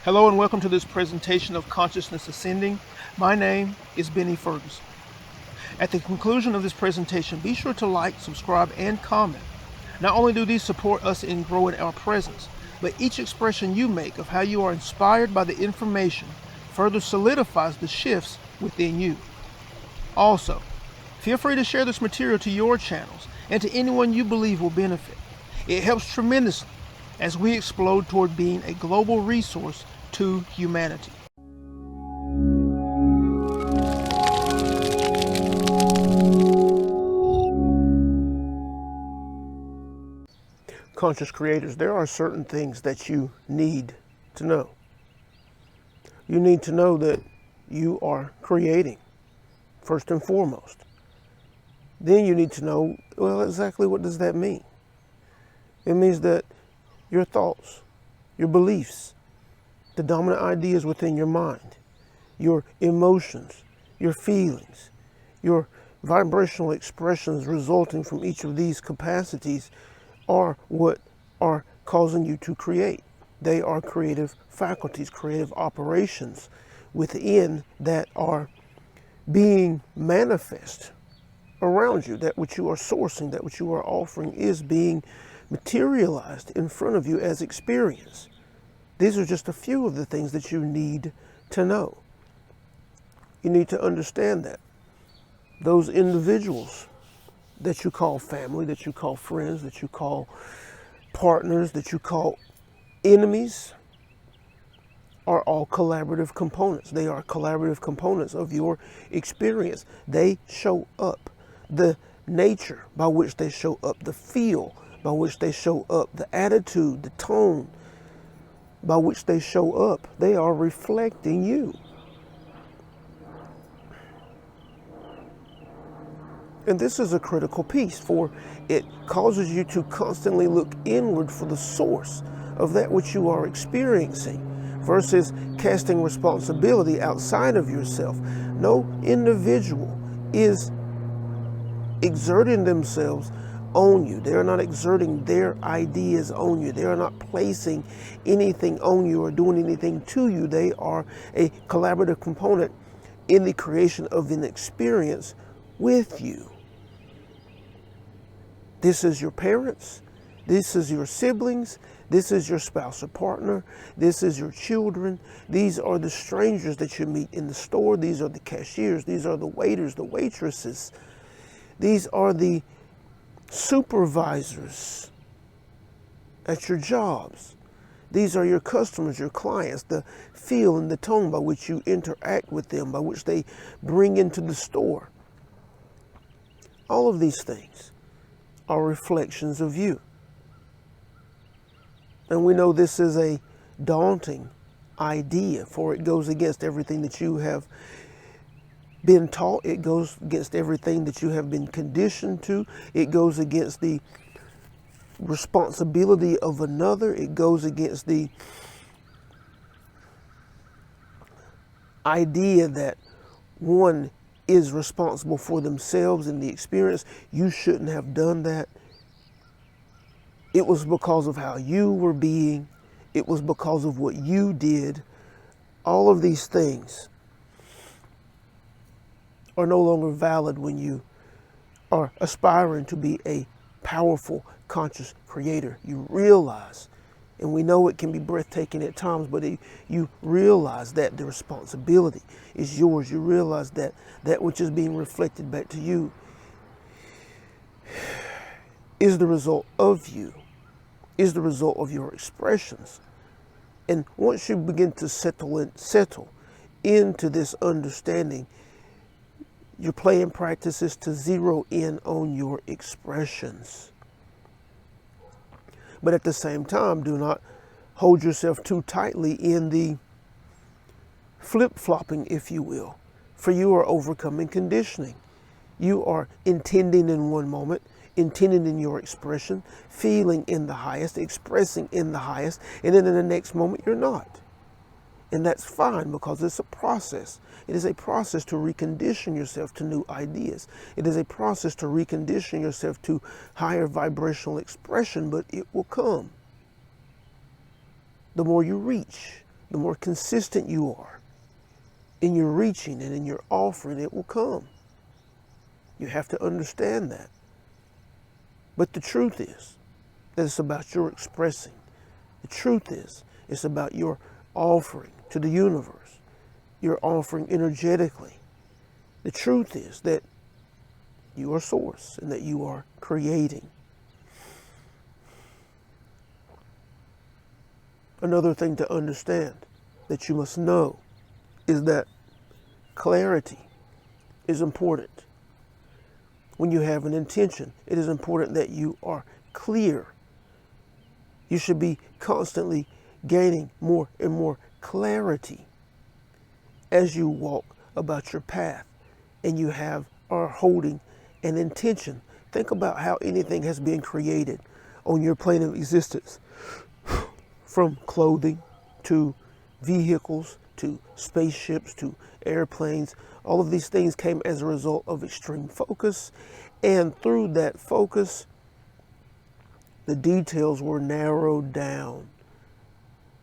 Hello and welcome to this presentation of Consciousness Ascending. My name is Benny Ferguson. At the conclusion of this presentation, be sure to like, subscribe, and comment. Not only do these support us in growing our presence, but each expression you make of how you are inspired by the information further solidifies the shifts within you. Also, feel free to share this material to your channels and to anyone you believe will benefit. It helps tremendously as we explode toward being a global resource to humanity. Conscious creators, there are certain things that you need to know. You need to know that you are creating, first and foremost. Then you need to know, well, exactly what does that mean? It means that your thoughts, your beliefs, the dominant ideas within your mind, your emotions, your feelings, your vibrational expressions resulting from each of these capacities are what are causing you to create. They are creative faculties, creative operations within that are being manifest around you. That which you are sourcing, that which you are offering is being materialized in front of you as experience. These are just a few of the things that you need to know. You need to understand that those individuals that you call family, that you call friends, that you call partners, that you call enemies, are all collaborative components. They are collaborative components of your experience. They show up. The nature by which they show up, the feel by which they show up, the attitude, the tone by which they show up, they are reflecting you. And this is a critical piece, for it causes you to constantly look inward for the source of that which you are experiencing versus casting responsibility outside of yourself. No individual is exerting themselves on you. They are not exerting their ideas on you. They are not placing anything on you or doing anything to you. They are a collaborative component in the creation of an experience with you. This is your parents. This is your siblings. This is your spouse or partner. This is your children. These are the strangers that you meet in the store. These are the cashiers. These are the waiters, the waitresses. These are the supervisors at your jobs. These are your customers, your clients, the feel and the tone by which you interact with them, by which they bring into the store. All of these things are reflections of you. And we know this is a daunting idea, for it goes against everything that you have been taught. It goes against everything that you have been conditioned to. It goes against the responsibility of another. It goes against the idea that one is responsible for themselves in the experience. You shouldn't have done that. It was because of how you were being. It was because of what you did. All of these things are no longer valid when you are aspiring to be a powerful, conscious creator. You realize, and we know it can be breathtaking at times, but you realize that the responsibility is yours. You realize that that which is being reflected back to you is the result of you, is the result of your expressions. And once you begin to settle into this understanding, your play and practice is to zero in on your expressions. But at the same time, do not hold yourself too tightly in the flip-flopping, if you will, for you are overcoming conditioning. You are intending in one moment, intending in your expression, feeling in the highest, expressing in the highest, and then in the next moment you're not. And that's fine, because it's a process. It is a process to recondition yourself to new ideas. It is a process to recondition yourself to higher vibrational expression, but it will come. The more you reach, the more consistent you are in your reaching and in your offering, it will come. You have to understand that. But the truth is that it's about your expressing. The truth is it's about your offering to the universe, your offering energetically. The truth is that you are source and that you are creating. Another thing to understand that you must know is that clarity is important. When you have an intention, it is important that you are clear. You should be constantly gaining more and more clarity as you walk about your path and you are holding an intention. Think about how anything has been created on your plane of existence, from clothing to vehicles to spaceships to airplanes. All of these things came as a result of extreme focus, and through that focus, the details were narrowed down.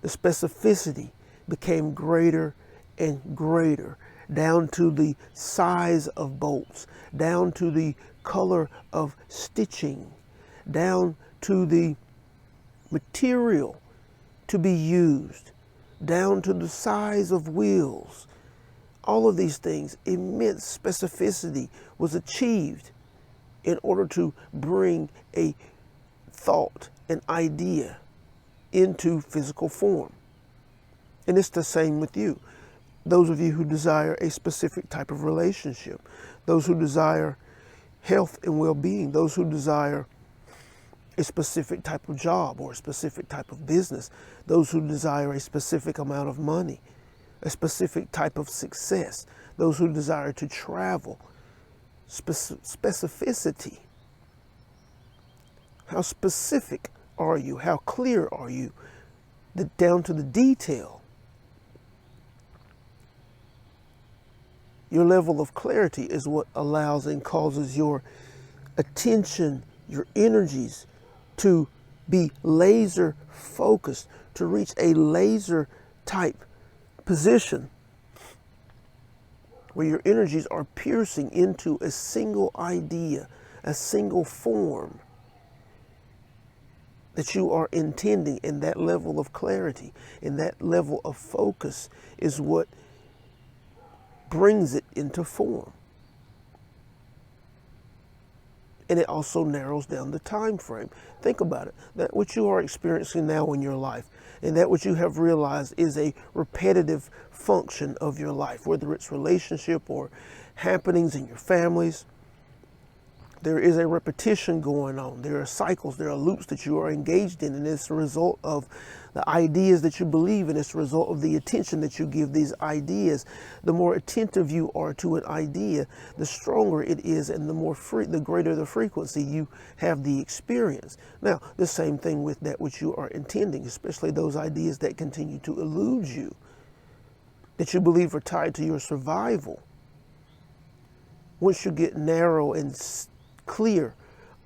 The specificity became greater and greater, down to the size of bolts, down to the color of stitching, down to the material to be used, down to the size of wheels. All of these things, immense specificity was achieved in order to bring a thought, an idea into physical form. And it's the same with you. Those of you who desire a specific type of relationship, those who desire health and well-being, those who desire a specific type of job or a specific type of business, those who desire a specific amount of money, a specific type of success, those who desire to travel. Specificity. How specific are you? How clear are you? Down to the detail. Your level of clarity is what allows and causes your attention, your energies to be laser focused, to reach a laser type position where your energies are piercing into a single idea, a single form that you are intending. And that level of clarity and that level of focus is what brings it into form. And it also narrows down the time frame. Think about it. That what you are experiencing now in your life, and that what you have realized is a repetitive function of your life, whether it's relationship or happenings in your families. There is a repetition going on. There are cycles, there are loops that you are engaged in, and it's a result of the ideas that you believe, and it's a result of the attention that you give these ideas. The more attentive you are to an idea, the stronger it is, and the greater the frequency you have the experience. Now, the same thing with that which you are intending, especially those ideas that continue to elude you, that you believe are tied to your survival. Once you get narrow and clear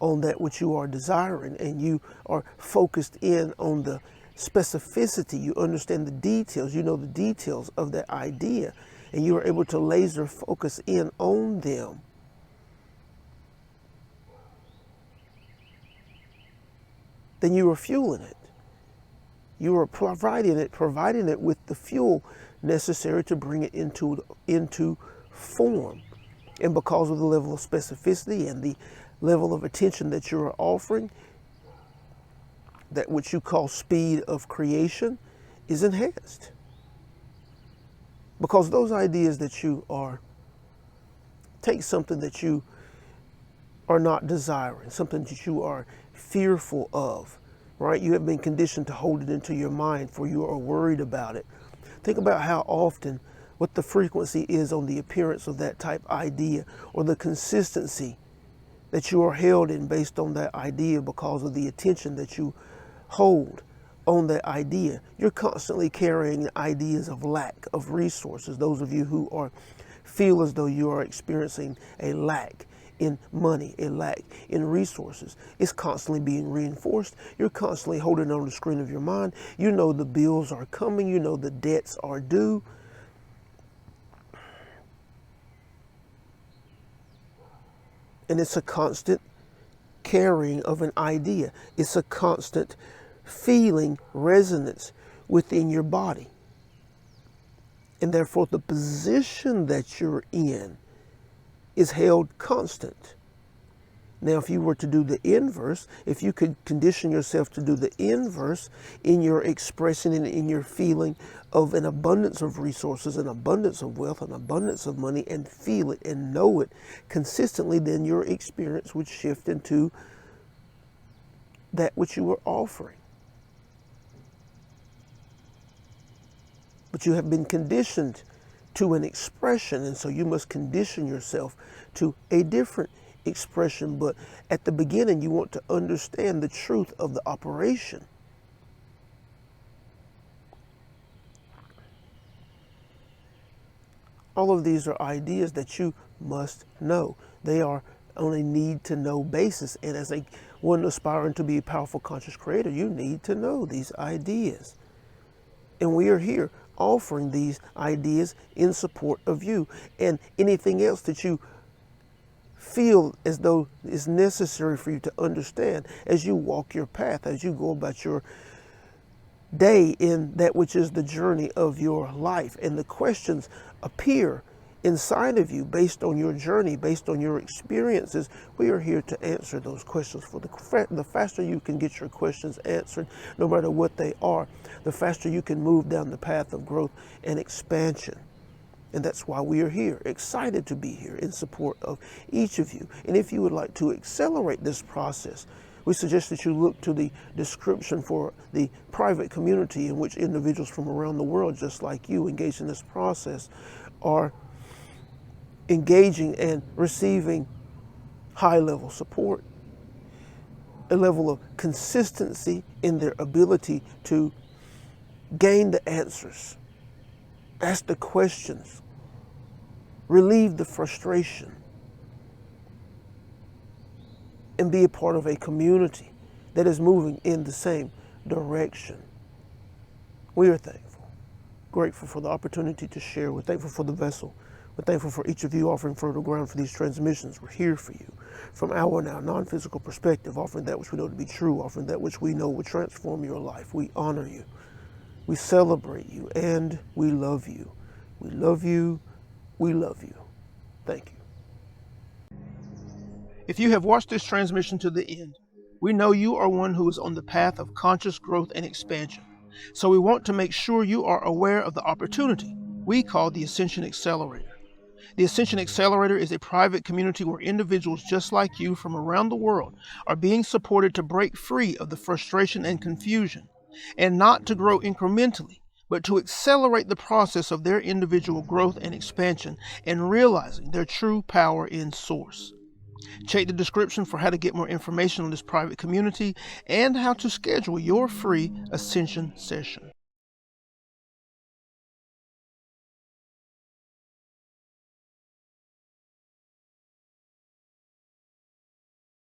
on that which you are desiring, and you are focused in on the specificity, you understand the details, you know the details of that idea, and you are able to laser focus in on them. Then you are fueling it. You are providing it with the fuel necessary to bring it into form. And because of the level of specificity and the level of attention that you are offering, that which you call speed of creation is enhanced. Because those ideas that you are, take something that you are not desiring, something that you are fearful of, right? You have been conditioned to hold it into your mind, for you are worried about it. Think about how often, what the frequency is on the appearance of that type idea, or the consistency that you are held in based on that idea because of the attention that you hold on that idea. You're constantly carrying ideas of lack of resources. Those of you who feel as though you are experiencing a lack in money, a lack in resources. It's constantly being reinforced. You're constantly holding on the screen of your mind. You know the bills are coming. You know the debts are due. And it's a constant carrying of an idea. It's a constant feeling resonance within your body. And therefore the position that you're in is held constant. Now, if you were to do the inverse, if you could condition yourself to do the inverse in your expression and in your feeling of an abundance of resources, an abundance of wealth, an abundance of money, and feel it and know it consistently, then your experience would shift into that which you were offering. But you have been conditioned to an expression, and so you must condition yourself to a different expression. But at the beginning, you want to understand the truth of the operation. All of these are ideas that you must know. They are on a need-to-know basis, and as one aspiring to be a powerful conscious creator, you need to know these ideas. And we are here offering these ideas in support of you, and anything else that you feel as though is necessary for you to understand as you walk your path, as you go about your day in that which is the journey of your life. And the questions appear inside of you based on your journey, based on your experiences. We are here to answer those questions. For the faster you can get your questions answered, no matter what they are, the faster you can move down the path of growth and expansion. And that's why we are here, excited to be here in support of each of you. And if you would like to accelerate this process, we suggest that you look to the description for the private community in which individuals from around the world, just like you, engaged in this process, are engaging and receiving high-level support, a level of consistency in their ability to gain the answers, ask the questions, relieve the frustration, and be a part of a community that is moving in the same direction. We are thankful, grateful for the opportunity to share. We're thankful for the vessel. We're thankful for each of you offering fertile ground for these transmissions. We're here for you from our now non-physical perspective, offering that which we know to be true, offering that which we know will transform your life. We honor you. We celebrate you, and we love you. We love you. We love you. Thank you. If you have watched this transmission to the end, we know you are one who is on the path of conscious growth and expansion. So we want to make sure you are aware of the opportunity we call the Ascension Accelerator. The Ascension Accelerator is a private community where individuals just like you from around the world are being supported to break free of the frustration and confusion, and not to grow incrementally, but to accelerate the process of their individual growth and expansion and realizing their true power in Source. Check the description for how to get more information on this private community and how to schedule your free Ascension session.